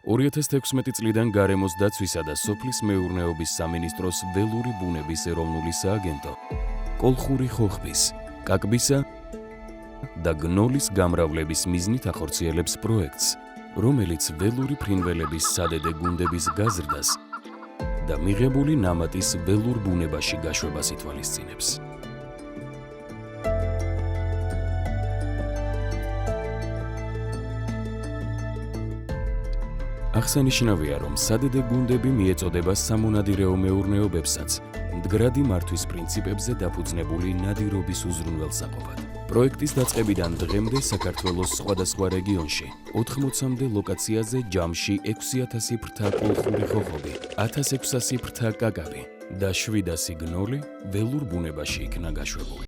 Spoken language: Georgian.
2016 წლიდან გარემოს დაცვისა და სოფლის მეურნეობის სამინისტროს ველური ბუნების ეროვნული სააგენტო კოლხური ხოხბის, კაკბისა და გნოლის გამრავლების მიზნით ახორციელებს პროექტს, რომელიც ველური ფრინველების სადედე გუნდების გაზრდას და მიღებული ნამატის ველურ ბუნებაში გაშვებას ითვალისწინებს. აღსანიშნავია, რომ სადედე გუნდები მიეწოდება სამონადირეო მეურნეობებსაც, მდგრადი მართვის პრინციპებზე დაფუძნებული ნადირობის უზრუნველსაყოფად. პროექტის დაწყებიდან დღემდე საქართველოს სხვადასხვა რეგიონში 80-მდე ლოკაციაზე ჯამში 6000 ფრთა კოლხური ხოხობი, 1600 ფრთა კაკაბი და 700 გნოლი ველურ ბუნებაში იქნა გაშვებული.